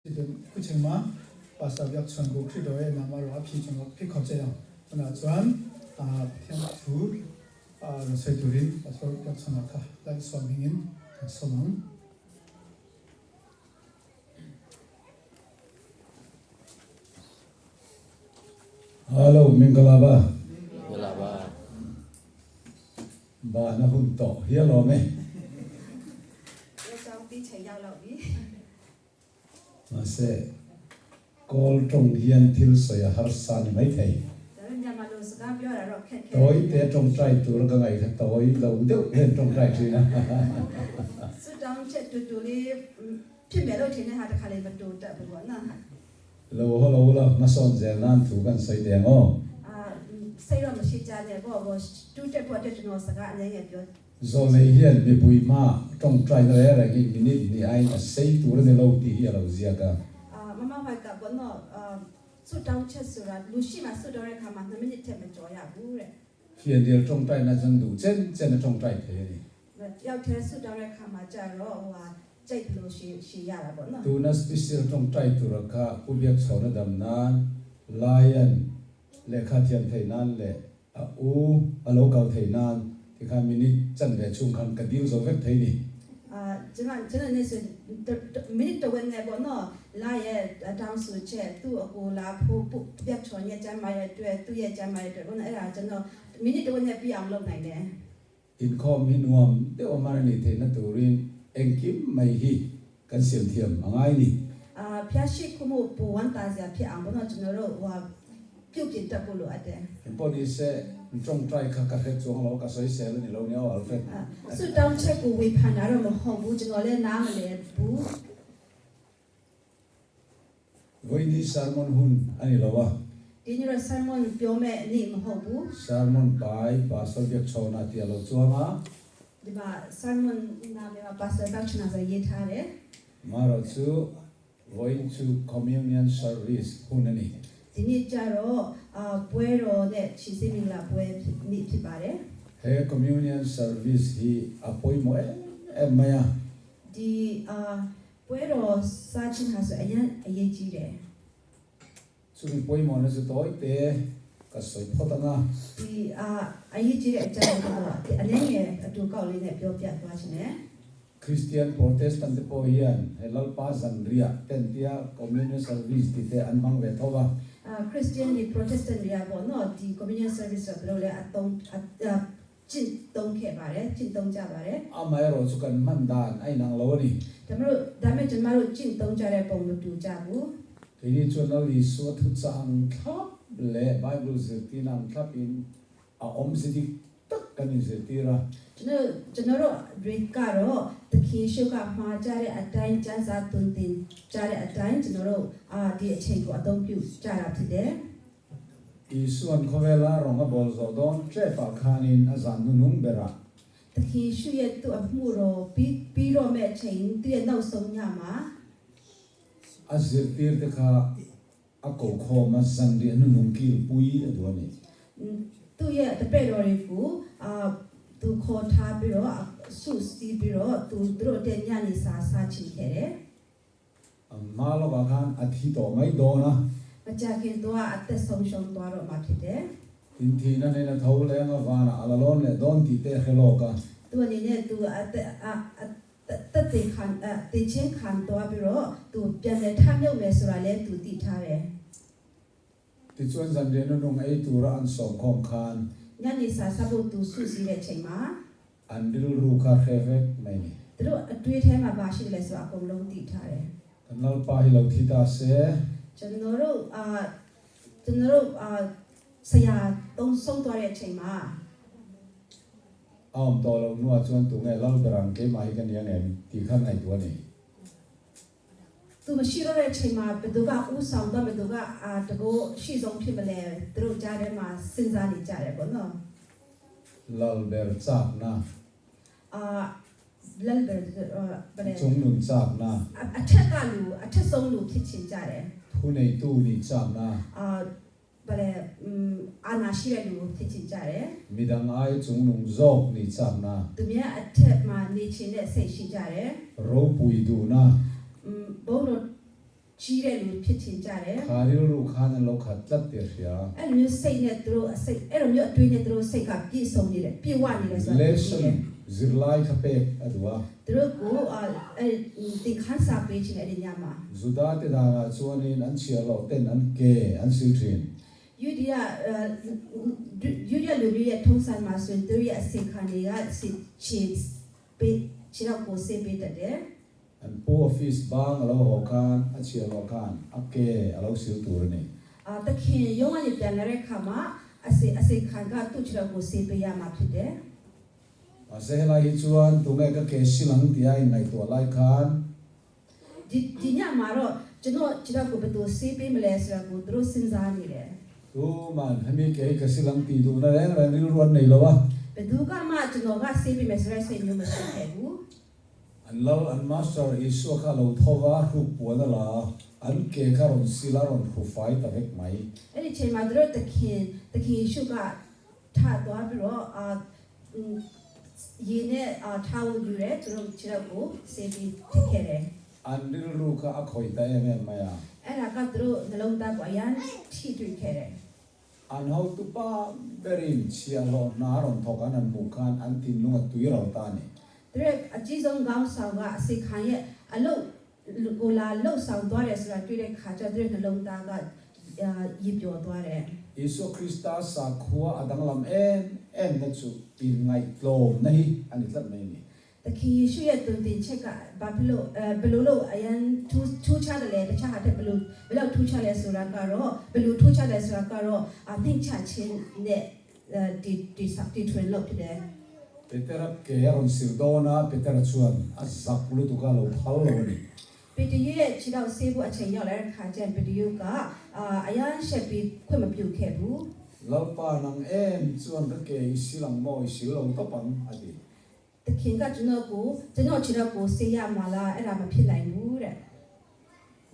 kuchingma pastor yak chon go khrido e namaro aphi chong phi khotche yang na chuan thiam thu sei turin pastor yak chon kha lai swamingin somang Hello, Mingalaba. Mingalaba. Ba na hun to, hello me. Mà sẽ call trong hiền thiếu sợi har san mấy thầy. Tối té trong trai tụi nó ngày thật tối lâu đéo lên trong trai chứ na. Lâu là mà son dèn nan thủกันsợi đèn ô. Do này hiền bị bụi ma trong trai nó là cái minute ni ai là xây tụi nó lâu thì hiền lâu gì cả. Mama phải cả bọn nó suốt đau chết rồi Lucy mà suốt đau đấy khám mà nó mới chết mình cho ya bù đấy. Hiền điều trong trai nó chân đủ chân là trong trai thế này. Yêu thế suốt đau đấy khám mà cha rồi và chạy Lucy ya là bọn nó. Tu nó special trong trai tụi nó cả u biết sau nó đầm nan lion lệ khát thiền thầy nan lệ u alo cầu thầy nan thì khai minute chân về chung khăn cái điều rồi vết thấy đi. Chứ mà nên sự minute đầu ngày bọn nó lại đang suy chết tu ở cô là phụ biết cho nhà cha mày tu nhà cha mày bọn nó là cho nó minute đầu ngày bị ăn lâu này nè. Income in nuông để ông mà này thấy nó tụi rin anh kiếm mày hi cái xiêm thiềm ang ai đi. Phía trước cũng một bộ quan tài giờ phía ăn bọn nó cho nó rồi và phiêu kiện tập bộ loại đấy. Em bỏ đi xe trong trai khắc khắc hết xuống lâu cả sấy xe lên thì lâu nhau ở đây. Sự đau chết của vị phản nào rồi mà không bù cho nó lên nám lên bù. Với đi sermon hun anh lâu à. Đi như là sermon biểu mẹ nị mà không bù. Sermon bài pastor việc chầu na tiệt lâu chua mà. Đi mà sermon na về mà pastor bác chuna ra yết thà đấy. Mà rồi chú going to communion service hun anh. Đi như cha rồi buổi rồi đấy chỉ xem mình là buổi nị thì bà đấy. He communion service hi apoi mo em maya. Đi buổi rồi sa chín hà sự anh ấy chỉ đấy. Chú đi apoi mo nó sẽ tối té cả sợi phốt nga. Đi anh ấy chỉ đấy cha rồi thì anh ấy nghe tụ cầu lên này biểu biểu qua chứ nè. Christian Protestant te po hian helal pa zan ria ten tia communion service ti te an mang ve thowa. Christian đi Protestant đi bọn nó đi communion service rồi là tông chín tông khẽ bà đấy, chín tông cha bà đấy. Amai ro chu kan man dan ai nang lo ni. Đám mày chân mà chín tông cha đấy bông một chú cha bú. Thì ni chu na li su thu chang thap le Bible zirti nang thap in a om sidik tak kan in zirti ra. Cho nó rồi cả rồi, từ khi siêu cả hoa cha đấy ở đây cha ra tuần tin, cha đấy ở đây cho nó rồi địa chỉ của tông biểu cha là thế đấy. Isuan khovela ronga bol zo don tre pa khanin azan nu nung bera. Từ khi siêu ye tụ ấp mù rồi, pi rồi mẹ chén tụi nấu sống nhà má. Azirtir te kha a ko kho ma san ri nu nung kil pui adu ni. Tụi ye tập bê rồi phú tụi khó thà bê rồi su si bê rồi tụi rồi tên nhà ni sa chín thế đấy. Ma lo ba khan athi to mai do na. Mà cha khi đó ở tại sông sông đó rồi mà thế đấy. Tin thi na ne na thau le nga va na ala lon le don ti te khelo ka. Tụi này tụi ở tại tại trên khăn đó bê rồi tụi bên này tham nhậu về sửa lại tụi tị thà đấy. Ti chuan zan re nu nung ai tu ra an som khom khan. Nhà ni sa bút tụi su si về chạy má. An dil ru kha khevek mai ni. Tụi đuôi thế mà bà xin lại sửa cùng lông tị thà đấy. Kan nal pa hi lo thi ta se. Cho nó rồi xây tông sông đó để chạy má. Aom to lo nuwa chuan tu nge lal berang ke mai kan yan em ti khan ai tu ni. Tụi mà xí rồi chạy má bên đó cả u sòng đó bên đó cả tụi xí giống thì mà lẹ tụi cha đấy mà sinh ra đi cha đấy bọn nó. Lal ber chap na. Lần bề Chung nun chap na. Thét sông lù thít chín cha đấy. Thu nei tu ni chap na. Bề ana xí rồi lù thít chín cha đấy. Midang ai chung nung zok ni chap na. Tụi mình thét mà ni chín đấy xây chín cha đấy. Ro pui du na. Bố nó ကြီးတဲ့လူဖြစ်ချင်ကြတယ် ခါရီလူခါနလောက်ခတ်တတ်တယ်ရှာ အဲ့လိုမျိုးစိတ်နဲ့သူတို့အစိတ်အဲ့လိုမျိုးအတွေးနဲ့သူတို့စိတ်ကပြည့်စုံနေတယ်ပြည့်ဝနေတယ်ဆိုတာ lesson zirlai khape adwa သူတို့ကိုအဲ့ဒီခန်းစာပေးချင်တဲ့ညမှာ zuda te da chuanin an chia lo ten an ke an sil thin ယူဒီယာလူတွေရဲ့ထုံးစံမှာဆိုရင်သူရဲ့အစိတ်ခံတွေကစစ်ချစ်ပေးချီတော့ကိုစေပေးတယ် an po office bang alo ho kan a chia lo kan a ke alo sil tur ni တခင်ရုံးကနေပြန်လာတဲ့ခါမှာအစိတ်ခံကသူ့ချီတော့ကိုစေပေးရမှာဖြစ်တယ် a se la hi chuan tu nge ka ke silang ti ai nai to lai khan ဒီညမှာတော့ကျွန်တော်ချီတော့ကိုဘယ်လိုစေပေးမလဲဆိုတာကိုသူတို့စဉ်းစားနေတယ် tu man hami ke ka silang ti tu na reng reng ru ron nei lo wa ဘယ်သူကမှကျွန်တော်ကစေပေးမယ်ဆိုတဲ့စိတ်မျိုးမရှိခဲ့ဘူး an lo an master isu kha lo thowa khu pu na la an ke kha ron sila ron khu fai ta vek mai အဲ့ဒီချိန်မှာသူတို့တခင်ရှုကထသွားပြီးတော့ရေနဲ့ထားဝယူရဲသူတို့ချီတော့ကိုစေပေးဖြစ်ခဲ့တယ် an ril ru kha a khoi ta em em maya အဲ့ဒါကသူတို့နှလုံးသားကိုအရန်ထိတွေ့ခဲ့တယ် an how to pa berin chia lo na ron thokan an mu khan an tin nu tu ro ta ni သူတို့အကြီးဆုံးခေါင်းဆောင်ကအစိခံရဲ့အလုတ်ကိုလာလှုပ်ဆောင်သွားတယ်ဆိုတာတွေ့တဲ့ခါကျသူတို့နှလုံးသားကရည်ပျော်သွားတယ် isu krista sa khua adang lam en na chu in ngai tlom nahi an itlat mai ni တခင်ယေရှုရဲ့တုန်တင်ချက်ကဘာဖြစ်လို့ဘယ်လိုလို့အရန်ထူးခြားတယ်လဲတခြားဟာတဲ့ဘယ်လိုထူးခြားလဲဆိုတာကတော့ဘယ်လိုထူးခြားလဲဆိုတာကတော့အသိချခြင်းနဲ့ဒီထွင်လို့ဖြစ်တယ် petera ke ron sirdona petera chuan azak lu tu ka lo phal lo ni ပီတီရဲ့ခြေတော့ဆေးဖို့အချိန်ရောက်လာတဲ့ခါကျရင်ပီတီယုကအရန်ရှက်ပြီးခွင့်မပြုခဲ့ဘူး lalpa nang em chuan ka ke isilang mo isil lo to pang adi တခင်ကကျွန်တော်ခြေတော့ကိုဆေးရမှာလားအဲ့ဒါမဖြစ်နိုင်ဘူးတဲ့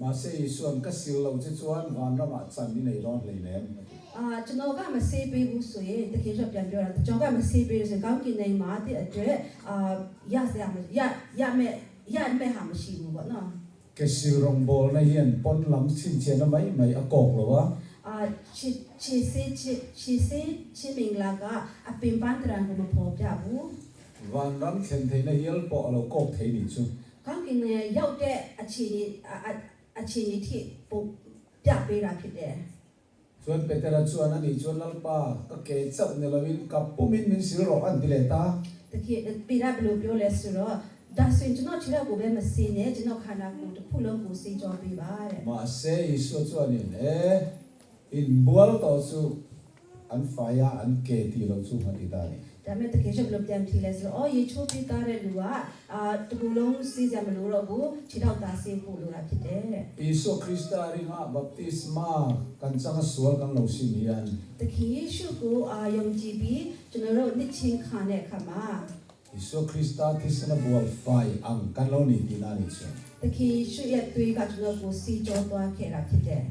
ma se isuan ka sil lo che chuan van ra ma chan ni nei lon lei lem ကျွန်တော်ကမဆေးပေးဘူးဆိုရင်တခင်ဆိုပြန်ပြောတာကျွန်တော်ကမဆေးပေးလို့ဆိုရင်ကောင်းကင်နိုင်မှာတဲ့အတွက်ရစရာမရမဲ့ဟာမရှိဘူးပေါ့နော် ke sil rong bol na hian pon lam chin chen na mai a kok lo wa ချီစေမင်္ဂလာကအပင်ပန်းတရံကိုမပေါ်ပြဘူး van ram khen thei na hial po lo kok thei ni chu ကောင်းကင်နဲ့ရောက်တဲ့အခြေအနေထိပုံပြပေးတာဖြစ်တယ် chuan petera chuan ani chuan lalpa ka ke chap ne lovin ka pumin min sil ro an dile ta တကယ်ပြရဘလို့ပြောလဲဆိုတော့ဒါဆိုရင်ကျွန်တော်ခြေထောက်ကိုပဲမစေနဲ့ကျွန်တော်ခန္ဓာကိုယ်တစ်ခုလုံးကိုစေကြောပေးပါတဲ့ ma se isu chuan in bual to chu an faya an ke ti lo chu ma ti ta ni ဒါမဲ့တကယ်ချက်လို့ပြန်ဖြေလဲဆိုတော့ရေချိုးပြီးသားတဲ့လူကတကူလုံးစေးကြမလို့တော့ဘူးခြေထောက်သားစေးဖို့လိုတာဖြစ်တယ်တဲ့ isu krista ring ha baptisma kan chang sual kan lo si mian တခင်ယေရှုကိုယုံကြည်ပြီးကျွန်တော်တို့နှစ်ချင်းခံတဲ့အခါမှာ isu krista thisna bual fai ang kan lo ni ti na ni chu တခင်ယေရှုရဲ့သွေးကကျွန်တော်ကိုစီကြောသွားခဲ့တာဖြစ်တယ်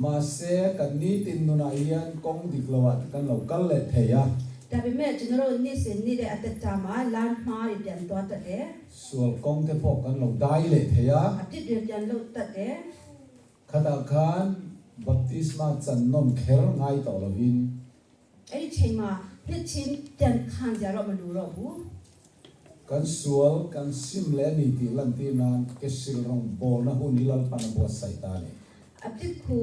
ma se kan ni tin nu na ian kong diklawat kan lo kal le theya ဒါပေမဲ့ကျွန်တော်တို့နေ့စဉ်နေ့တဲ့အသက်တာမှာလမ်းမှားတွေပြန်သွားတတ်တယ် sual kong te pho kan lo dai le theya အပြစ်တွေပြန်လုပ်တတ်တယ် khata khan baptisma chan non kher ngai to lovin အဲ့ဒီချိန်မှာနှစ်ချင်းပြန်ခံကြတော့မလို့တော့ဘူး kan sual kan sim le ni ti lan ti nan ke sil rong bol na hu ni lal pan bo sai ta ni အပြစ်ကို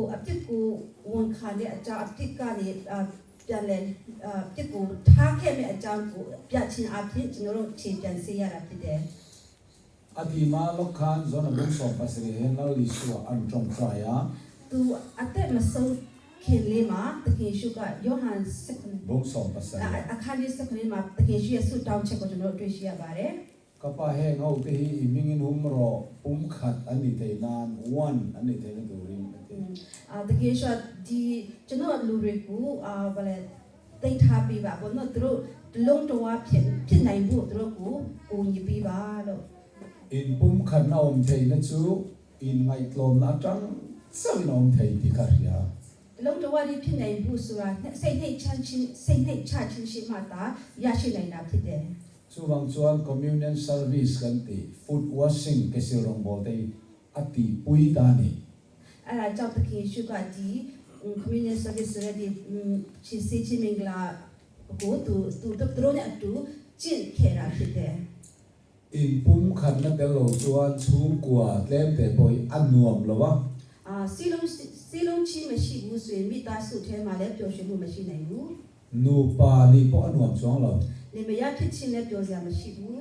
ဝန်ခံတဲ့အကြောင်းအပြစ်ကနေပြန်လဲအပြစ်ကိုထားခဲ့မဲ့အကြောင်းကိုပြချင်းအဖြစ်ကျွန်တော်တို့ခြေပြန်စေးရတာဖြစ်တယ် ati ma lo khan zona bung so pasri hen la li su an trong traya သူအသက်မဆုံးခင်လေးမှာတခင်ရှုကယောဟန်7 bung so pasri အခန်းကြီး7မှာတခင်ရှုရဲ့ဆုတောင်းချက်ကိုကျွန်တော်တို့တွေ့ရှိရပါတယ် kapa he ngau te hi mingin humro pum khat ani te nan one ani te na du ring te တကယ်ဆိုဒီကျွန်တော်လူတွေကိုဘာလဲတိတ်ထားပြီးပါဘောနော်သူတို့လုံးတော်ဖြစ်နိုင်ဖို့သူတို့ကိုကူညီပေးပါလို့ in pum khat na om thei na chu in ngai tlom na tang sawi na om thei ti kar ya လုံးတော်ဒီဖြစ်နိုင်ဖို့ဆိုတာစိတ်နှိတ်ချချင်းရှိမှသာရရှိနိုင်တာဖြစ်တယ် chu wang chuan communion service kan ti food washing ke sil rong bol te ati pui ta ni အဲ့ဒါကြောင့်သခင်ယေရှုကဒီ community service ရတဲ့ချစ်စီချင်းမင်္ဂလာကိုသူတို့နဲ့အတူကျင့်ခဲ့တာဖြစ်တယ် in pum khan na tel lo chuan chhum kwa tlem te poi anuam lowa စီလုံးချင်းမရှိဘူးဆိုရင်မိသားစုထဲမှာလည်းပျော်ရွှင်မှုမရှိနိုင်ဘူး nu pa ni po anuam chuang lo နေမရဖြစ်ချင်းလည်းပျော်စရာမရှိဘူး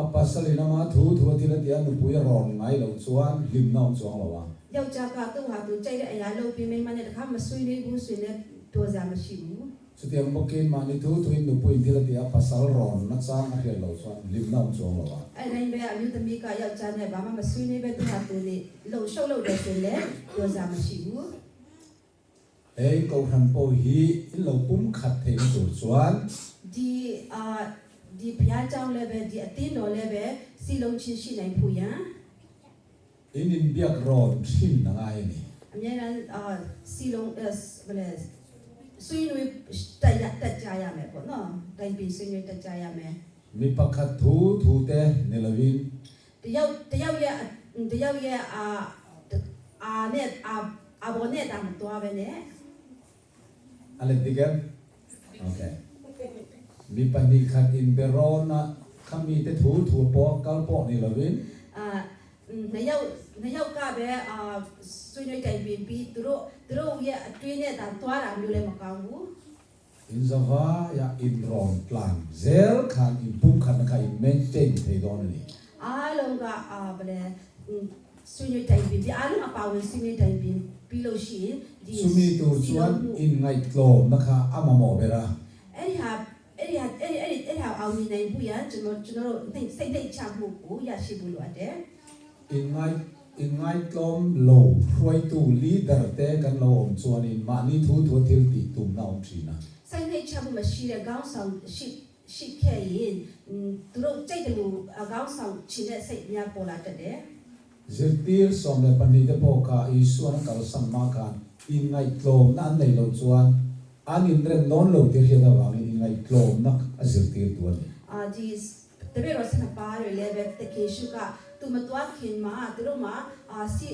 apasalina ma thu thu ti la ti anu pu ya ron ngai lo chuan lim naum chuang lowa ယောက်ျားကသူ့ဟာသူကြိုက်တဲ့အရာလုပ်ပြီးမိန်းမနဲ့တခါမဆွေးနွေးဘူးဆိုရင်လည်းပျော်စရာမရှိဘူး sutiang bokin ma ni thu thu nu pu ti la ti apasal ron na chang a hel lo chuan lim naum chuang lowa အဲ့တိုင်းပဲအမျိုးသမီးကယောက်ျားနဲ့ဘာမှမဆွေးနွေးပဲသူ့ဟာသူနေလှုပ်ရှုပ်လို့တယ်ဆိုရင်လည်းပျော်စရာမရှိဘူး ei ko han po hi in lo pum khat thei tu chuan ဒီဘုရားကျောင်းလည်းပဲဒီအသင်းတော်လည်းပဲစီလုံးချင်းရှိနိုင်ဖို့ရန် in biak ron thin na ngai ni အများအားစီလုံးဘယ်လဲဆွေးနွေးတက်ကြရမယ်ပေါ့နော်တိုင်းပြည်ဆွေးနွေးတက်ကြရမယ် mi pakhat thu thu te nilavin တယောက်ရဲ့အာဘောနဲ့တာမတော်ပဲနဲ့ ale digen okay mi pani khat in berona khami te thu thu po kal po nilavin နှစ်ယောက်ကပဲဆွေးနွေးတိုင်ပြီးသူတို့ရဲ့အတွင်းနဲ့တာသွားတာမျိုးလည်းမကောင်းဘူး in zava ya in ron plan zel khan in pum khan kha in maintain thei don ni အားလုံးကဘယ်လဲဆွေးနွေးတိုင်ပြီးအားလုံးအပါဝင်ဆွေးနွေးတိုင်ပြီးလို့ရှိရင်ဒီ sumi tu chuan in ngai tlom na kha amamo bera အဲ့ဟာအောင်မြင်နိုင်ဘူးရကျွန်တော်တို့စိတ်နှိတ်ချမှုကိုရရှိဖို့လိုအပ်တယ် in ngai tlom lo hroi tu leader te kan lo om chuan in ma ni thu thu thil ti tum na om thina စိတ်နှိတ်ချမှုမရှိတဲ့ခေါင်းဆောင်ရှိခဲ့ရင်သူတို့ကြိုက်တယ်လို့ခေါင်းဆောင်ချင်တဲ့စိတ်များပေါ်လာတတ်တယ် zirtir som le pani te po ka i suan kal sam ma ka in ngai tlom na nei lo chuan an in ren non lo tir hia da wang in ngai tlom nak a zirtir tu ani ဒီတပည့်တော်စနပါရလည်းပဲတကေရှုကသူမတော်ခင်မှာသူတို့မှာစိ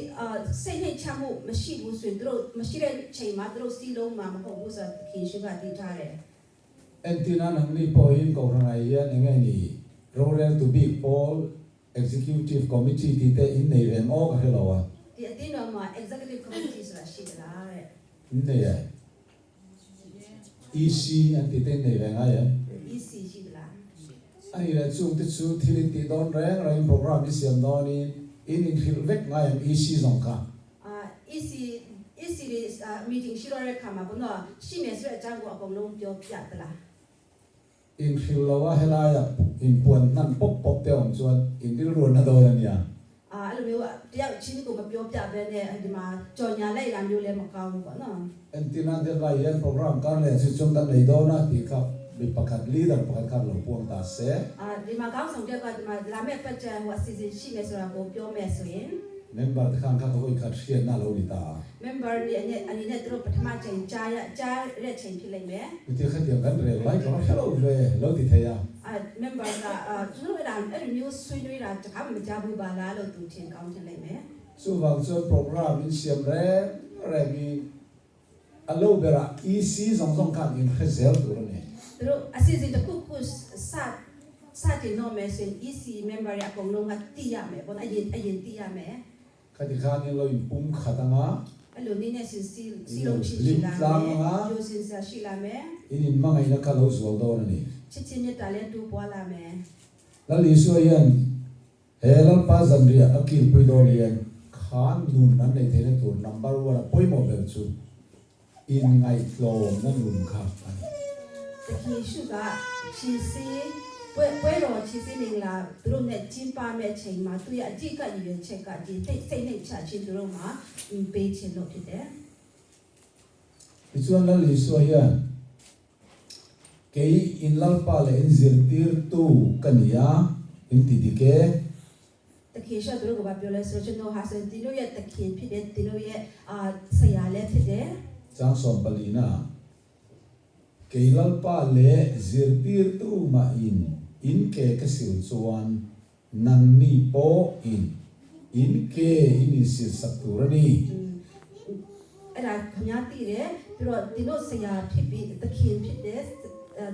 တ်နှိတ်ချမှုမရှိဘူးဆိုရင်သူတို့မရှိတဲ့ချိန်မှာသူတို့စီလုံးမှာမဟုတ်ဘူးဆိုတော့တကေရှုကတည်ထားတယ် entina nang ni po in ko rangai ya ngai ni roller to big all executive committee ti te in nei rem o ka helo wa ဒီအတင်းတော်မှာ executive committee ဆိုတာရှိတယ်လားတဲ့ nei ya EC an ti te nei reng ai ya EC ရှိတယ်လား ai la chung te chu thilin ti don reng ra in program ni siam don ni in hil vek ngai am EC zong ka EC တွေ meeting ရှိတော့တဲ့ခါမှာဘုနော်ရှိမယ်ဆိုတဲ့အကြောင်းကိုအကုန်လုံးပြောပြသလား in hil lo wa hela ya in puan nan pop pop te om chuan in dil ro na do ya nia အဲ့လိုမျိုးတယောက်ချင်းကိုမပြောပြဘဲနဲ့ဒီမှာကြော်ညာလိုက်တာမျိုးလည်းမကောင်းဘူးပေါ့နော် entina de la yan program kan le chu chung dan nei do na ti ka bi pakhat leader pakhat kan lo puang ta se ဒီမှာကောင်းဆောင်တက်ကဒီမှာလာမဲ့ပတ်ချံဟိုအစီအစဉ်ရှိမယ်ဆိုတာကိုပြောမယ်ဆိုရင် member de kan ka ko i khat hriat na lo ni ta member တွေအနေနဲ့သူတို့ပထမချိန်ကြားတဲ့ချိန်ဖြစ်လိမ့်မယ် ti khat ya kan re lai ko hello ve lo ti the ya member ကသူတို့အဲ့လိုမျိုးဆွေးနွေးတာတခါမှမကြားဘူးပါလားလို့သူထင်ကောင်းထင်လိမ့်မယ် so wang so program in siam re mi allo bera EC zong zong kan in result ro ne သူတို့အစီအစဉ်တစ်ခုခုစတင်တော့မယ်ဆိုရင် EC member ရအကုန်လုံးကသိရမယ်ပေါ့နော်အရင်သိရမယ် khati khan in lo in pum khatanga အဲ့လိုနည်းနဲ့စီလုံးချရှိလာမယ်ရိုးစင်စာရှိလာမယ် in ma ngai na ka lo zo do ni ချစ်ချင်းမြတ်တာလည်းတူပွားလာမယ် la li so yan helal pa zam ria akil pui do ni yan khan nun nan nei the ne tur number 1 poi mo ber chu in ngai flow na nun kha ani တခင်ရှုကချီစီပွဲတော်ချီစီနေလာသူတို့နဲ့ကျင်းပမဲ့ချိန်မှာသူရဲ့အကြည့်ကရည်ရွယ်ချက်ကဒီစိတ်နှိမ်ချခြင်းသူတို့မှာပေးခြင်းလို့ဖြစ်တယ် ichuan la li so yan kei in lal pa le in zir tir tu kania in ti di ke တခင်ရှုသူတို့ကပြောလဲဆိုကျွန်တော်ဟာဆိုဒီလိုရဲ့တခင်ဖြစ်တဲ့ဒီလိုရဲ့ဆရာလည်းဖြစ်တယ် chang som palina kei lal pa le zir tir tu ma in ke ka sil chuan nan ni po in ke in sil sak turani အဲ့ဒါခင်ဗျားသိတယ်ပြီးတော့ဒီလိုဆရာဖြစ်ပြီးသခင်ဖြစ်တဲ့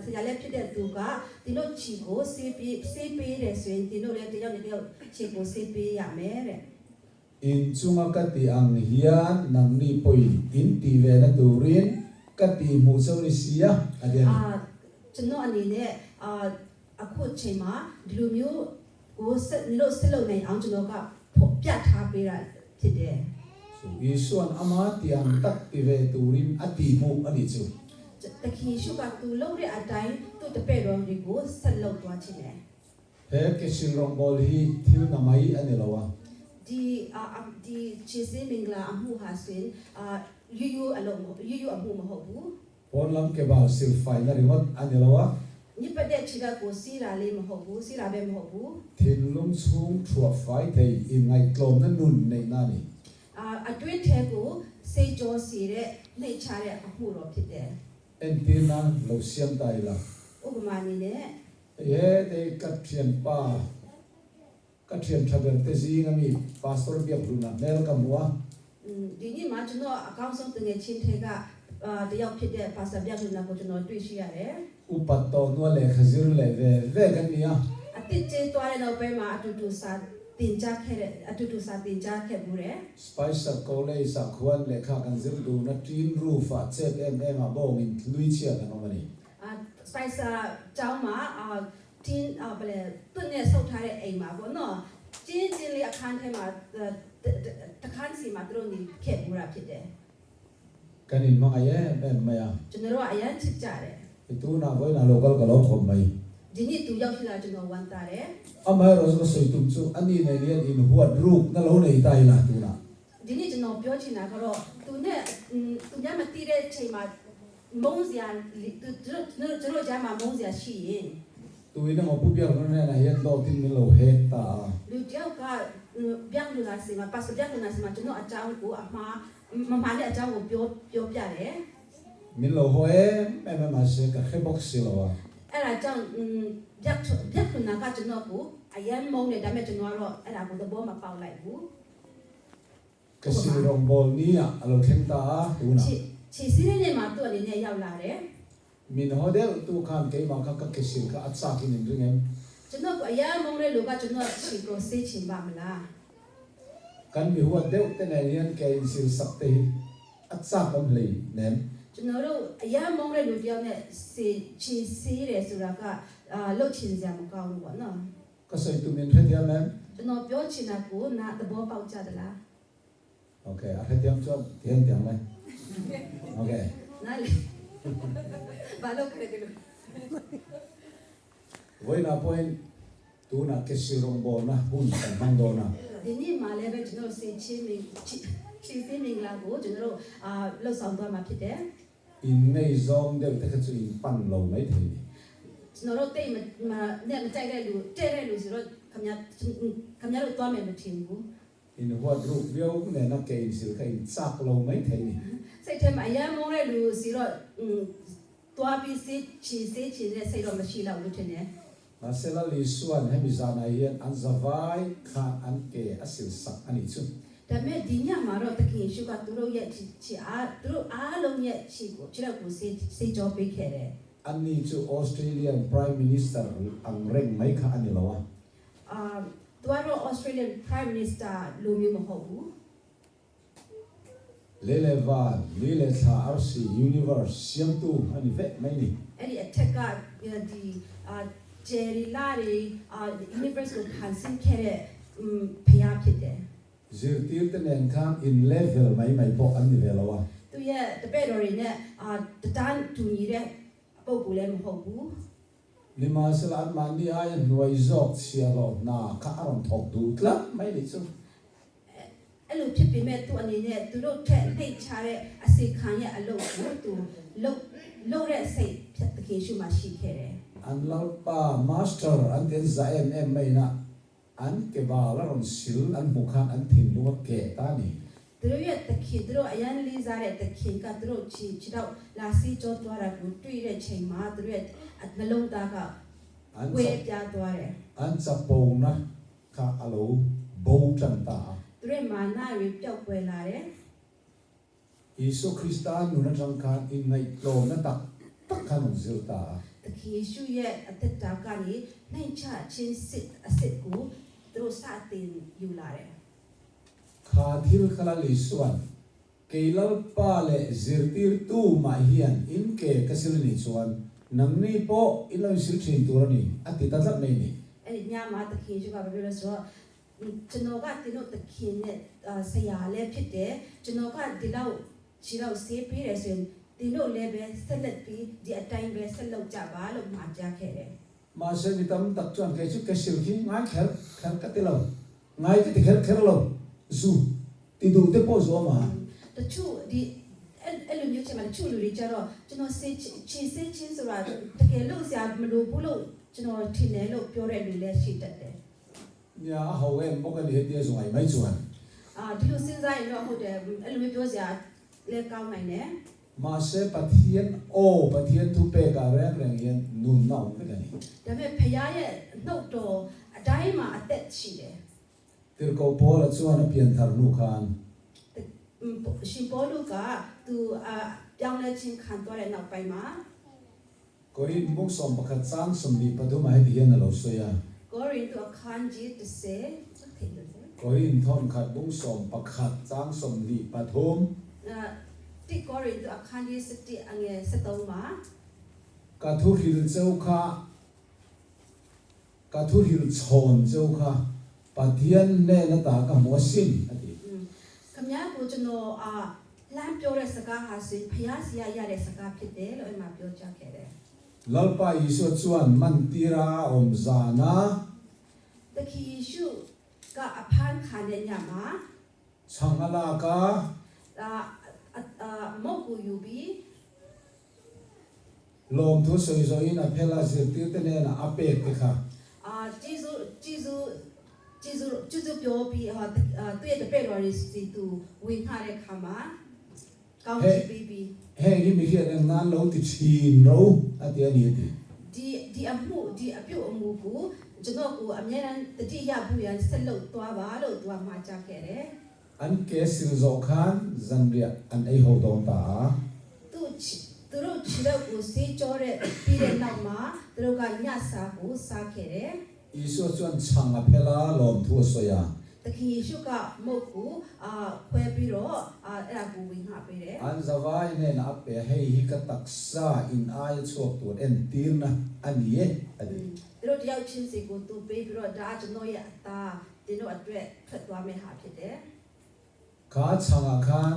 ဆရာလည်းဖြစ်တဲ့သူကဒီလိုချီကိုစေးပေးတယ်ဆိုရင်ဒီလိုလည်းတယောက်နဲ့တယောက်ချီကိုစေးပေးရမယ်တဲ့ in chunga kati ang hian nang ni poi in ti ve na turin kati mu so ni sia adian ကျွန်တော်အနေနဲ့အခုအချိန်မှာဒီလိုမျိုးကိုဆက်လုပ်နိုင်အောင်ကျွန်တော်ကပြတ်ထားပေးတာဖြစ်တယ် so isuan ama tiang tak ti ve turin ati mu ani chu တခင်ရှုကသူလုပ်တဲ့အတိုင်းသူ့တပည့်တော်တွေကိုဆက်လုပ်သွားခြင်းတယ် he ke silrong bol hi thil na mai ani lawa ဒီခြေစင်းမင်္ဂလာအမှုဟာဆိုရင်ယူအမှုမဟုတ်ဘူး pon lam ke ba sil fai na ringot ani lawa ညပတ်တဲ့ခြေကကိုစီးတာလေးမဟုတ်ဘူးစီးတာပဲမဟုတ်ဘူး thin lung chung thua fai thei in ngai klom na nun nei na ni အတွင်းထဲကိုစိတ်ကြောစီတဲ့နှိတ်ချတဲ့အမှုတော်ဖြစ်တယ် en tina lo siam tai la ဥပမာအနေနဲ့ ye de kathian pa kathian thaber te zi ngami pastor biak runa mel kamwa ဒီနေ့မှာကျွန်တော်အကောင်းဆုံးတကယ်ချင်းထဲကတယောက်ဖြစ်တဲ့ပါစတာပြတ်နာကိုကျွန်တော်တွေ့ရှိရတယ် upat to no le khazir le ve kan nia အတိတ်ကျသွားတဲ့နောက်ပိုင်းမှာအတူတူစာတင်ကြားခဲ့ဘူးတဲ့ spice sa kole sa khwan le kha kan zir du na tin roof a chet em a bong in lui chia kan omani Spicer ကျောင်းမှာတင်းဘယ်လဲတွနဲ့ဆုတ်ထားတဲ့အိမ်မှာပေါ့နော်ကျင်းလေးအခန်းထဲမှာတခန်းစီမှာသူတို့နေခဲ့ဘူးတာဖြစ်တယ် kan in ma ye em ma ya ကျွန်တော်တို့ကအရန်ချစ်ကြတယ် tu na voi na local ka lo khom mai ဒီနေ့သူရောက်လာကျွန်တော်ဝန်တာတယ် ama ro so soi tum chu ani ne lian in huat rook na lo nei tai la tu na ဒီနေ့ကျွန်တော်ပြောချင်တာကတော့သူနဲ့သူညမတီးတဲ့ချိန်မှာမုန်းစရာကျွန်တော်ကြားမှာမုန်းစရာရှိရင် tu ina mo pu biak na na hian do tin mi lo he ta လူတယောက်ကဗျက်လူလာစီမှာပါစဗျက်လူလာစီမှာကျွန်တော်အကြောင်းကိုအမှားမမှန်တဲ့အကြောင်းကိုပြောပြတယ် min lo hoe me ma se ka he box si lo wa အဲ့ဒါကြောင့်ဗျက်လူနာကကျွန်တော်ကိုအယမ်းမုန်းတယ်ဒါပေမဲ့ကျွန်တော်ကတော့အဲ့ဒါကိုသဘောမပေါက်လိုက်ဘူး ka si rong bol ni a lo khen ta tu na ခြေစည်းတဲ့မှာသူ့အနေနဲ့ရောက်လာတယ် min ho de tu khan ke ma ka ke sil ka at sa kin ring em ကျွန်တော်ကအယမ်းမုန်းတဲ့လူကကျွန်တော်ခြေကိုဆေးချင်ပါမလား kan mi huat de te ne lian ke in sil sak te at sa kam le nem ကျွန်တော်တို့အယမ်းမုန်းတဲ့လူတယောက်နဲ့ခြေဆေးတယ်ဆိုတာကလှုပ်ချင်စရာမကောင်းဘူးပေါ့နော် ka soi tu min the dia mem ကျွန်တော်ပြောချင်တာကိုနားသဘောပေါက်ကြသလား okay a the diam cho thian tiang mai okay နားလေဘာလို့ခရက်တယ် voi na point tu na ke si rong bol na hun kan mang do na ဒီနေ့မှလည်းပဲကျွန်တော်ဆေးချင်းမင်းခြေဆေးမင်္ဂလာကိုကျွန်တော်တို့လှုပ်ဆောင်သွားမှာဖြစ်တယ် in nei zong de te ka chu in pan lo mai thei ni ကျွန်တော်တို့တိတ်နဲ့မကြိုက်တဲ့လူတဲ့လူဆိုတော့ခင်ဗျားတို့သွားမယ်မထင်ဘူး in huat rook bio ne na ke in sil ka in sak lo mai thei ni စိတ်ထဲမှာအယမ်းမုန်းတဲ့လူစီတော့သွားပြီးစေးချီတဲ့စိတ်တော့မရှိတော့ဘူးထင်တယ် na sela li suan he mi zana hian an zawai kha an ke asil sak ani chu ဒါပေမဲ့ဒီညမှာတော့တခင်ရှုကသူတို့ရဲ့ချီသူတို့အားလုံးရဲ့ချီကိုခြေတော့ကိုစေးကြောပေးခဲ့တယ် ani chu Australian Prime Minister ang reng mai kha ani lawa သူကတော့ Australian Prime Minister လိုမျိုးမဟုတ်ဘူး lele van lele tha rc universe siam tu ani ve mai ni အဲ့ဒီအထက်ကဒီဂျယ်ရီလာရီuniverse ကိုခံစင်ခဲ့တဲ့ဖျားဖြစ်တယ် zir tir te nen kham in level mai mai po ani ve lawa သူရဲ့တပည့်တော်တွေနဲ့တန်းတူညီတဲ့ပုံကူလည်းမဟုတ်ဘူး lima sela an man ni ai nuai zok sia lo na kha aron thok tu tla mai ni chu အဲ့လိုဖြစ်ပေမဲ့သူအနေနဲ့သူတို့ထက်နှိတ်ချတဲ့အစီခံရဲ့အလုပ်ကိုသူလုပ်တဲ့စိတ်ဖြတ်တကယ်ရှိမှရှိခဲ့တယ် an lau pa master an ten za em mai na an ke ba la ron sil an mukhan an thin lu ke ta ni သူတို့ရဲ့တခင်သူတို့အရန်လေးစားတဲ့တခင်ကသူတို့ချီတော့လာစီကြောသွားတာကိုတွေ့တဲ့ချိန်မှာသူတို့ရဲ့နှလုံးသားက an ဝေပြားသွားတယ် an cha pong na kha alo bo chan ta သူတို့မာနတွေပျောက်ကွယ်လာတယ် Isu Kristan nuna jangkan in ngai lo na tak kanong zilta တခင်ယေရှုရဲ့အသက်တာကနေနှိမ်ချခြင်းစစ်အစစ်ကိုသူတို့စတင်ယူလာတယ် kha thil khala li suan keilal pa le zirtir tu ma hian in ke kasil ni chuan namni po ilo sil thin turani ati ta zat nei ni အဲ့ဒီညမှာတခင်ယေရှုကပြောလို့ဆိုတော့ကျွန်တော်ကဒီလိုတခင်နဲ့ဆရာလည်းဖြစ်တယ်ကျွန်တော်ကဒီလောက်ခြေတော့ဆေးပေးတယ်ဆိုရင်ဒီလိုလည်းပဲဆက်လက်ပြီးဒီအတိုင်းပဲဆက်လုပ်ကြပါလို့မှာကြားခဲ့တယ် ma se mi tam tak chuan ke chu kasil ki ngai khel ka ti lo ngai ti khel lo zu ti du te po zo ma တချို့ဒီအဲ့လိုမျိုးချက်မှာတချို့လူတွေကြတော့ကျွန်တော်ဆေးချင်းဆိုတာတကယ်လို့ဆရာမလို့ဘူးလို့ကျွန်တော်ထင်တယ်လို့ပြောတဲ့လူလည်းရှိတတ်တယ် nya hawen mo ka ni he ti zo ngai mai chuan ဒီလိုစဉ်းစားရင်တော့ဟုတ်တယ်အဲ့လိုမျိုးပြောစရာလည်းကောင်းနိုင်တယ် ma se pathian o pathian tu pe ka reng reng yen nun naw ka ni ဒါပေမဲ့ဖခင်ရဲ့နှုတ်တော်အတိုင်းမှာအသက်ရှိတယ် tir ko po la chuan a pian thar nu khan ရှင်ပေါလုကသူပြောင်းလဲခြင်းခံသွားတဲ့နောက်ပိုင်းမှာ ko ri mung som pakhat chang som li paduma he ti hian lo so ya ကိုရိန္သုအခန်းကြီး30 ko ri thon khat mung som pakhat chang som li pathum တိကိုရိန္သုအခန်းကြီး7အငယ်73မှာ ka thu hil cheu kha ka thu hil chon cheu kha pathian ne na ta ka mo sin ati ခမည်းကိုကျွန်တော်လမ်းပြောတဲ့စကားဟာဆိုဖခင်စီရရတဲ့စကားဖြစ်တယ်လို့အဲ့မှာပြောကြားခဲ့တယ် lalpa isu chuan man tira om zana တခင်ယေရှုကအဖန်ခံတဲ့ညမှာ changala ka မုတ်ကိုယူပြီး lom thu soi soi na phela se ti te ne na apek te kha ဂျေဇုပြောပြီးဟာသူရဲ့တပည့်တော်တွေစီသူဝင်ခတဲ့ခါမှာကောင်းချီးပေးပြီး he gi mi hian en nan lo ti chin ro ati ani ti ဒီအမှုဒီအပြုတ်အမှုကိုကျွန်တော်ကိုအများအားတတိယဘူးရန်ဆက်လုပ်သွားပါလို့သူကမှာကြားခဲ့တယ် an ke sil zo khan zanria an ei ho don ta သူတို့ခြေတော့ကိုစေးကြောတဲ့ပြီးတဲ့နောက်မှာသူတို့ကညစာကိုစားခဲ့တယ် isu chuan changa phela lom thu so ya တခင်ယေရှုကမုတ်ကိုခွဲပြီးတော့အဲ့ဒါကိုဝင်ခပေးတယ် an zawai ne na ape hei hi ka taksa in ai chok tu en tir na ani e adi သူတို့တယောက်ချင်းစီကိုသူပေးပြီးတော့ဒါကျွန်တော်ရဲ့အသားဒီတို့အတွက်ထွက်သွားမယ့်ဟာဖြစ်တယ် ka changa khan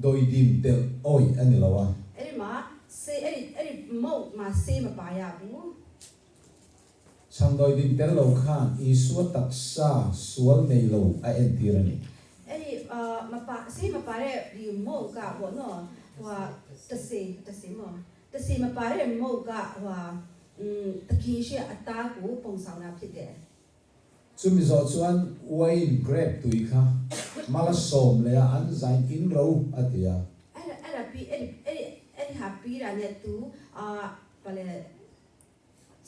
doi dim tel oi ani lawa အဲ့ဒီမှာစေးအဲ့ဒီမုတ်မှာစေးမပါရဘူး chang doi dim tel lo khan isu taksa sual nei lo a en tir ani အဲ့ဒီမပါစေးမပါတဲ့ဒီမုတ်ကပေါ့နော်ဟိုတစေမပါတဲ့မုတ်ကဟိုတခင်ရှိအသားကိုပုံဆောင်တာဖြစ်တယ် chumi zo chuan wine grape tui kha mala som le an zain in ro atia အဲ့ဒါပြီးအဲ့ဒီဟာပြီးတာနဲ့သူဘာလဲ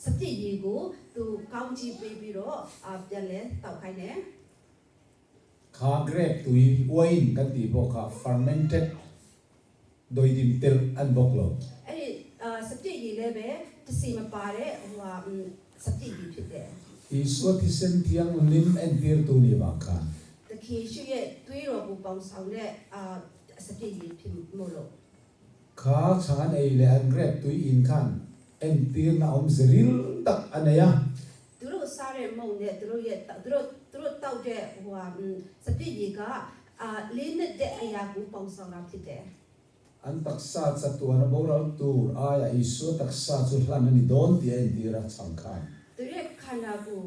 စတိရီကိုသူကောင်းချီးပေးပြီးတော့ပြန်လဲတောက်ခိုင်းတယ် kha grape tui wine kan ti bo kha fermented doi dim tel an bok lo အဲ့ဒီစတိရီလည်းပဲတစီမပါတဲ့ဟိုစတိရီဖြစ်တယ် isu ti sen tiang lim en tir tu ni ba kha တခင်ရှိရဲ့တွေးတော်ကိုပေါင်းဆောင်တဲ့စတိရီဖြစ်မို့လို့ kha changan ei le an grape tui in khan en tir na om zeril tak anaya သူတို့စားတဲ့မုံနဲ့သူတို့တောက်တဲ့ဟိုစတိရီကလေးနဲ့တဲ့အရာကိုပေါင်းဆောင်တာဖြစ်တယ် an taksa chatuan bo ral tur aya isu taksa chu hlan ani don ti en tira chang khan သူရဲ့ခန္ဓာကို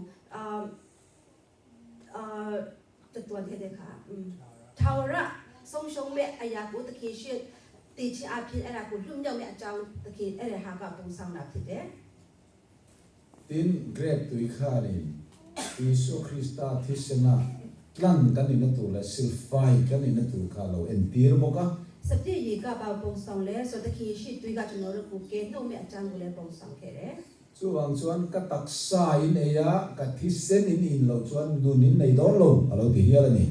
တတွန်တဲ့ခါထာဝရဆုံးရှုံးမဲ့အရာကိုတခင်ရှိတည်ချအဖြစ်အဲ့ဒါကိုလွတ်မြောက်မဲ့အကြောင်းတခင်အဲ့ဒါဟာကပုံဆောင်တာဖြစ်တယ် tin grape tui kha ni isu krista thisena tlan kan ni na tu la silfai kan ni na tu kha lo en tir boka စပြည့်ရေကပါပုံဆောင်လဲဆိုတခင်ရှိတွေးကကျွန်တော်တို့ကိုကဲနှုတ်မဲ့အကြောင်းကိုလည်းပုံဆောင်ခဲ့တယ် chuwang chuan ka taksa in eya ka thisen in lo chuan nun in nei don lo alo ti hial ani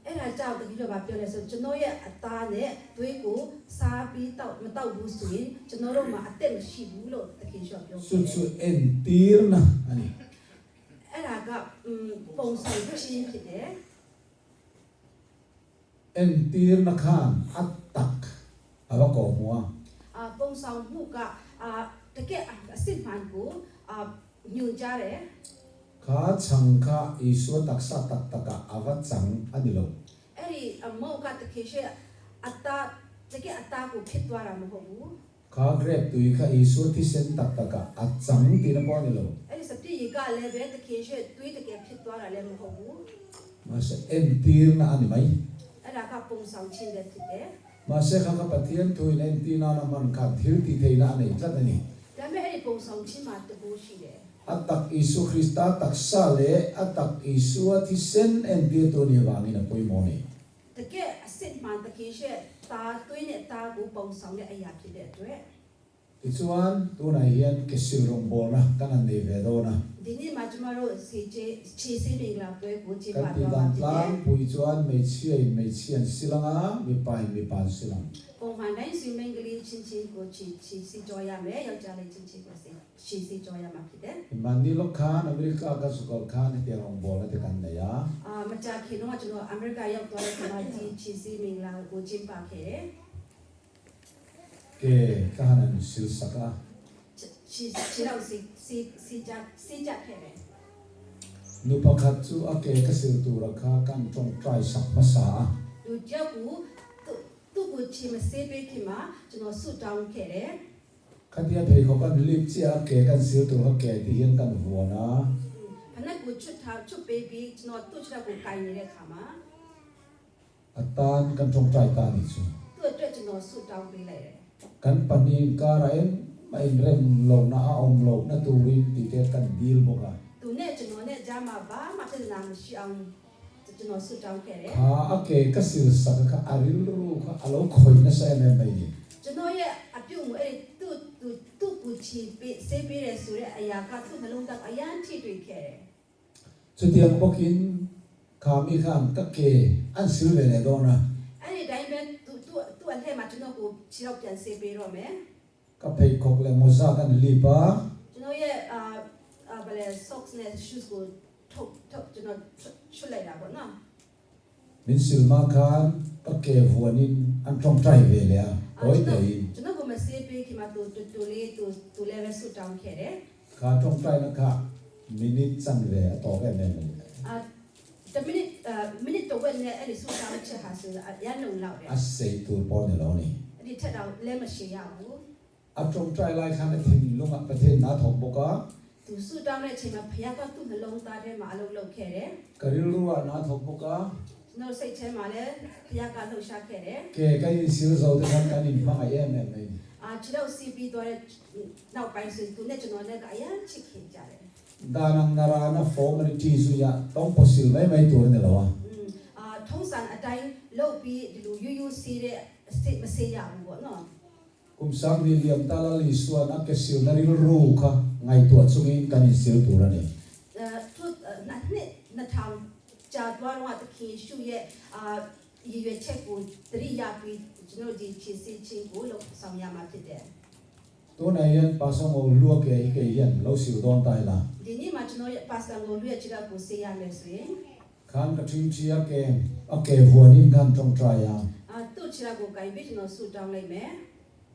အဲ့ဒါကြောင့်တတိယဘာပြောလဲဆိုကျွန်တော်ရဲ့အသားနဲ့သွေးကိုစားပြီးတော့မတော့ဘူးဆိုရင်ကျွန်တော်တို့မှာအသက်မရှိဘူးလို့တခင်ရှော့ပြော Su su entir na ani. အဲ့ဒါကပုံစံချင်းဖြစ်တယ် Entir na khan atak. Aba ko mo. ပုံစံမှုကတကယ်အစစ်မှန်ကိုညွှန်ကြားတယ် Kha chang kha isu taksa tak taka ava chang ani lo. အဲ့ဒီမောကတခင်ရှေ့အသားတကယ်အသားကိုဖြစ်သွားတာမဟုတ်ဘူး Kha grep tui kha isu ti sen tak taka a chang ti na po ni lo. အဲ့ဒီစတိရေကလည်းပဲတခင်ရှေ့သွေးတကယ်ဖြစ်သွားတာလည်းမဟုတ်ဘူး Ma se entir na ani mai. အဲ့ဒါကပုံစံချင်းတဲ့ဖြစ်တယ် Ma se kha ka pathian tui na entir na na man kha thil ti thei na ani tlat ani. ဒါပေမဲ့အဲ့ဒီပုံစံချင်းမှာတကူရှိတယ် Atak isu Krista taksa le atak isu ti sen entir to ni wangi na poi mo ni. တကယ်အစစ်မှန်တခင်ရှေ့သားသွေးနဲ့သားကိုပုံစံတဲ့အရာဖြစ်တဲ့အတွက် Ti chuan tu na hian ke sil rong bol na kan an nei ve do na. ဒီနေ့မှာကျွန်တော်တို့ခြေစင်းတွေလာပွဲကိုကျင်း Kan ပ ti သွား dan ပါဖြစ်တယ် tlang pui chuan mei chian silanga mi pai mi pan silang. ပုံမှန်တိုင်းဆွေမင်းကလေးချင်းချင်းကိုခြေစီကြောရမယ်ယောက်ျားလေးချင်းချင်းကိုခြေစီကြောရမှာဖြစ်တယ် Man ni lo khan America ka sukal khan ti rong bol na ti kan na ya. မကြာခင်တော့ကျွန်တော်အမေရိကရောက်သွားတဲ့ခါမှာဒီခြေစီမင်္ဂလာကိုကျင်းပခဲ့တယ် Ke kahanan sil saka. ခြေတော့စီကြခဲ့တယ် Nu pakhat chu a ke ka sil tu ra kha kan tong try sak ma sa. လူကြောက်ကိုသူ့ကိုခြေမဆေးပေးခင်မှာကျွန်တော်ဆုတောင်းခဲ့တယ် Khatia phei kho kan lip chi a ke kan sil tu ha ke ti hian kan huwa na. ခဏကိုချွတ်ပေးပြီးကျွန်တော်သူ့ချက်ကိုကင်နေတဲ့ခါမှာ Atan kan tong try ta ni chu. သူ့အတွက်ကျွန်တော်ဆုတောင်းပေးလိုက်တယ် Kan pani ka ra em mai rem lo na a om lo na tu ri ti te kan deal mo ka. သူနဲ့ကျွန်တော်နဲ့ကြားမှာဘာမှပြဿနာမရှိအောင်ကျွန်တော်ဆုတောင်းခဲ့တယ် Ha a ke ka sil saka ka aril ru ka alo khoi na sa na mai ni. ကျွန်တော်ရဲ့အပြုတ်မှုအဲ့သူ့ကိုချီပေးဆေးပေးတယ်ဆိုတဲ့အရာကသူ့နှလုံးသားအယမ်းထိတွေ့ခဲ့တယ် Chu tiang bokin khami kham ka ke an sil ve le do na. အဲ့ဒီတိုင်းပဲသူ့အလှည့်မှာကျွန်တော်ကိုခြေတော့ပြန်ဆေးပေးတော့မယ် Ka phei khok le mo za kan li pa. ကျွန်တော်ရဲ့ဘယ်လဲ socks နဲ့ shoes ကိုထုတ်ကျွန်တော်ချွတ်လိုက်တာပေါ့နော် Min sil ma khan ka ke huanin an tong try ve le a. Hoi te in. ကျွန်တော်ကိုမဆေးပေးခင်မှာတူလေးတူလည်းပဲဆုတောင်းခဲ့တယ် Ka tong try na ka minute chan ve a to ke me me. တမိနစ်တော့နဲ့အဲ့ဒီဆုတောင်းချက်ဟာဆိုရန်လုံလောက်တယ် A sei tu po ne lo ni. အဲ့ဒီထက်တော့လည်းမရှိရဘူး A tong try lai khan a thin lunga pathe na thok boka. သူဆုတောင်းတဲ့အချိန်မှာဘုရားကသူ့နှလုံးသားထဲမှာအလုပ်လုပ်ခဲ့တယ် Karil ru a na thok boka. ကျွန်တော်စိတ်ထဲမှာလည်းဘုရားကလှုပ်ရှားခဲ့တယ် Ke ka in sil zo te kan kan in ma ai me me. ခြေတော့စီးပြီးတော့နောက်ပိုင်းဆိုသူနဲ့ကျွန်တော်နဲ့ကအရန်ချစ်ခင်ကြတယ် Danang narana formality su ya tong po sil mai mai tu ne lo wa. ထုံးစံအတိုင်းလုပ်ပြီးဒီလိုယူယူစီးတဲ့စိတ်မစေရဘူးပေါ့နော် Kum sang ni liam tala li suan a ke sil na ril ru kha ngai tu chungin kan in sil tu ra ni. သူနှစ်ထောင်ကြာသွားတော့တခင်ရှုရဲ့ရည်ရွယ်ချက်ကိုတရိယာပြီးကျွန်တော်ဒီချစ်စစ်ချင်းကိုလောက်ဆောင်ရမှာဖြစ်တယ် Tu na yan pa song o lu ke ke yan lo sil don tai la. ဒီနေ့မှာကျွန်တော်ရဲ့ပါစတာကိုလူရဲ့ချစ်တာကိုစေရမယ်ဆိုရင် Khan ka thim chi a ke huanin kan tong try ya. သူ့ချစ်တာကိုကင်ပြီးကျွန်တော်ဆူတောင်းလိုက်မယ်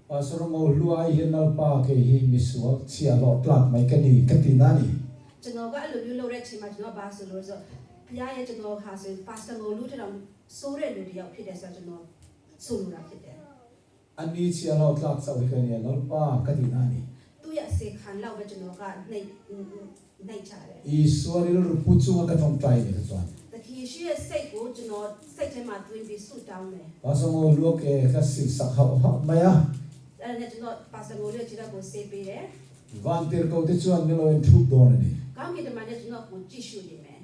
Pa song o lu ai hian nal pa ke hi mi su chia lo tlak mai ka ni ka ti na ni. ကျွန်တော်ကအဲ့လိုမျိုးလုပ်တဲ့အချိန်မှာကျွန်တော်ဘာဆိုလို့ဆိုဘုရားရဲ့ကျွန်တော်ဟာဆိုပါစတာကိုလူထက်ဆိုးတဲ့လူတယောက်ဖြစ်တယ်ဆိုတော့ကျွန်တော်ဆိုလိုတာဖြစ်တယ် Ani chia lo tlak sa wi ka ni nal pa ka ti na ni. သူ့ရဲ့အစေခံလောက်ပဲကျွန်တော်ကနှိပ်ချတယ် I suaril ru pu chu ka tong try ni ka chuan. တခင်ရှိရဲ့စိတ်ကိုကျွန်တော်စိတ်ထဲမှာတွင်းပြီးဆုတောင်းတယ် Pa song o lu ke ka sil sak ha ma ya. အဲ့ဒါနဲ့ကျွန်တော်ပါစတာကိုလူချစ်တာကိုစေးပေးတယ် Van ter ko te chuan ni lo en thup do na ni. ကောင်းကင်တမန်နဲ့ကျွန်တော်ကိုကြည့်ရှုနေမယ်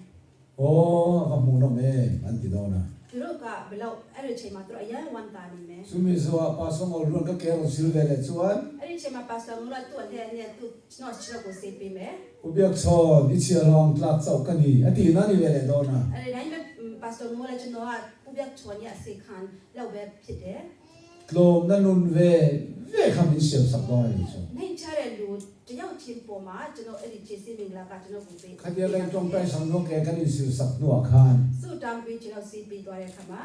Oh ka mu no me an ti do na. သူတို့ကဘယ်လောက်အဲ့ဒီအချိန်မှာသူတို့အရန်ဝန်တာနေမယ် Sumi so pa song o lu ka ke ro sil ve le chuan. အဲ့ဒီအချိန်မှာပါစတာကိုလည်းသူ့အတဲ့နဲ့သူကျွန်တော်ချစ်တာကိုစေးပေးမယ် Ubiak so ni chia long tlak chau ka ni ati na ni ve le do na. အဲ့ဒီတိုင်းပဲပါစတာကိုလည်းကျွန်တော်က ผู้เบียกชวนเนี่ยสิคันแล้วแบบผิดเด้ กลมนั่นนุ่นเวคำนี้เสียบสักน้อยจ้ะ ในชาเรลูจะยาวชิมปอมาจะโนเอริเจสิมิงลากาจะโนบุเป ขัดยังไงตรงใจสังนกแกกันอินสิวสักนัวคาน สู้ตามปีจะเราซีปีตัวเรคมา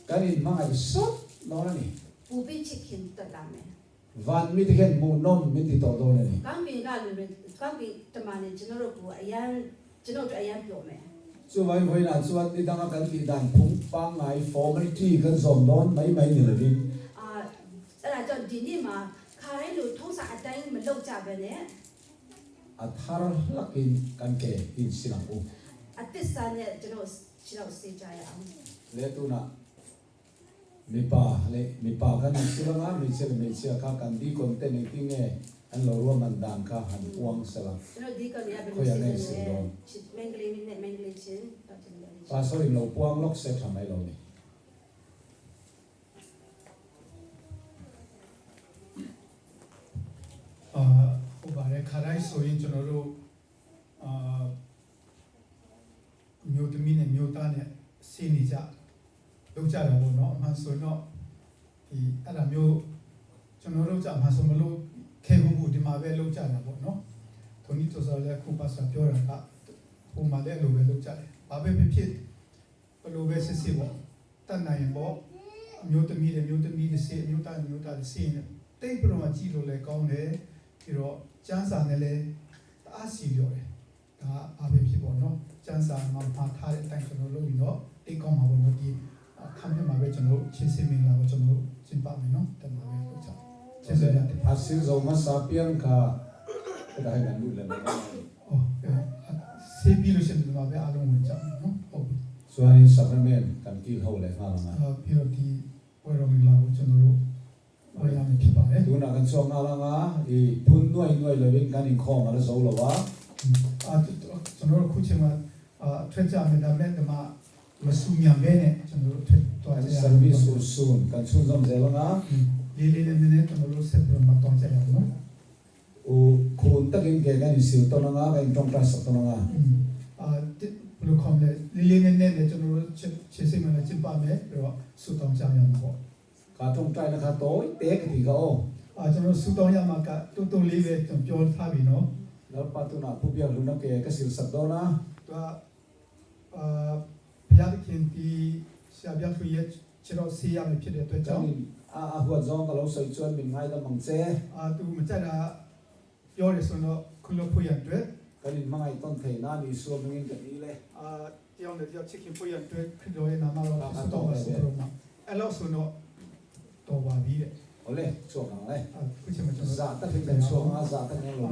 กันอินมาไอ้สักน้อยนี่ ปูปีชิคินตัดลามเม วันมิติเห็นมูนมมิติโตโตนี่ กังปีกาลูเรกังปีตมาเนี่ยจะโนรกูอายันจะโนจะอายันเปียวเม ส่วนวันน่ะส่วนที่ตั้งกันที่ด่านพุ่งปังไงฟอร์มัลิตี้กันสมนอนไม่นี่เลยดิ အဲ့ဒါကြောင့်ဒီနေ့မှာခါတိုင်းလိုထုံးစံအတိုင်းမလုပ်ကြပဲနဲ့ อัฐารลักอินกันแกอินสิลังอู အသစ္စာနဲ့ကျွန်တော်ရှင်းတော့စေကြရအောင် เลตุนะมีป่าเลมีป่ากันสิลังอ่ะมีเชื่อมีเชื่อข้ากันดีคนเต้นในที่เนี่ยอันเราร่วมมันด่านข้าหันวงสลับ ကျွန်တော်ဒီကနေ့ဘယ်လိုစီစဉ်လဲမင်္ဂလိနဲ့မင်္ဂလိချင်းတော့ကျွန်တော် ปลาสลิดเราปวงล็อกเซฟทำไมเราเนี่ย ဟုတ်ပါတယ်ခါတိုင်းဆိုရင်ကျွန်တော်တို့မျိုးသမီးနဲ့မျိုးသားနဲ့စီနေကြလုပ်ကြတာပေါ့နော်အမှန်ဆိုတော့ဒီအဲ့ဒါမျိုးကျွန်တော်တို့ကြအမှန်ဆိုမလို့ခဲဖို့ဒီမှာပဲလုပ်ကြတာပေါ့နော်ထုံးဒီဆိုဆိုလည်းခုပါစပြောတာကဟိုမှာလည်းလိုပဲလုပ်ကြတယ်ဘာပဲဖြစ်ဘလိုပဲစစ်စစ်ပေါ့တတ်နိုင်ပေါ့အမျိုးသမီးနဲ့မျိုးသမီးနဲ့စီအမျိုးသားနဲ့မျိုးသားနဲ့စီနေတိတ်ပြတော့မှကြည့်လို့လည်းကောင်းတယ်ပြီးတော့ကျန်းစာနဲ့လည်းတအားစီပြောတယ်ဒါအားပဲဖြစ်ပေါ့နော်ကျန်းစာမှာမှာထားတဲ့အတိုင်းကျွန်တော်လုပ်ပြီးတော့တိတ်ကောင်းမှာပေါ့နော်ဒီခမ်းပြမှာပဲကျွန်တော်ချင်းစင်မင်လာပဲကျွန်တော်ရှင်းပါမယ်နော်တမန်ပဲလို့ချက်ကျေးဇူးတင်တယ် อาศิลเรามาซาเปียงค่ะก็ได้กันดูเลยนะ အော်ဆေးပြီးလို့ရှိရင်ဒီမှာပဲအားလုံးဝင်ကြမယ်နော်ဟုတ်ပြီ ส่วนนี้สักเมนกันกี่เท่าเลยมาละ ပြီးတော့ဒီဝယ်တော်မင်္ဂလာကိုကျွန်တော်တို့ဝယ်ရမယ်ဖြစ်ပါတယ် ดูนักกันช่วงอะไรงะอีพุ่นด้วยเลยเป็นการอินคองอะไรสู้หรอวะ ကျွန်တော်တို့ခုချိန်မှာထွက်ကြမယ်ဒါပေမဲ့ဒီမှာမဆူမြန်ပဲနဲ့ကျွန်တော်တို့ထွက်သွားကြရ เซ အော อร์วิสสูนกันชุ่มซ้ำเซลงะ လေးလေးလေးနဲ့ကျွန်တော်တို့ဆက်ပြီးတော့သွားကြရအောင်နော် โอ้คุณตะกินแกกันอิสิวตัวงะกันตรงกลางสักตัวงะ ဘယ်လိုခေါ်လဲလေးလေးနဲ့နဲ့ကျွန်တော်တို့ချစ်စိတ်မှလည်းချစ်ပါမယ်ပြီးတော့ဆူတောင်းကြရအောင်ပေါ့ ขาตรงใจนะครับโต้เตะกันดีก็ ကျွန်တော်ဆူတောင်းရမှာကတူတူလေးပဲပြောထားပြီနော် แล้วปัตตุนาผู้เบี้ยลุนนักแกก็สิวสักตัวนะ သူကဘုရားသခင်ဒီဆရာပြထွေရဲ့ခြေတော်ဆေးရမယ်ဖြစ်တဲ့အတွက် จั ကြော ง င့် หัวจองกับเราใส่ชวนเป็นไงแล้วมังเซ่ သူမကြက်တာပြောရဆိုတော့ခုလိုဖွင့်ရအတွက် กันมังไงต้นเทน่านี่ส่วนมึงกันนี้เลย တယောက်နဲ့တယောက်ချစ်ခင်ဖွင့်ရအတွက်ခရစ်တော်ရဲ့နာမတော်ဆူတောင်းပါဆိုတော့အဲ့လောက်ဆိုတော့တော်ပါပြီတဲ့ เอาเลยช่วงอะไร ခုချိန်မှာကျွန်တော် Dạ tất nhiên là xuống á, dạ tất nhiên là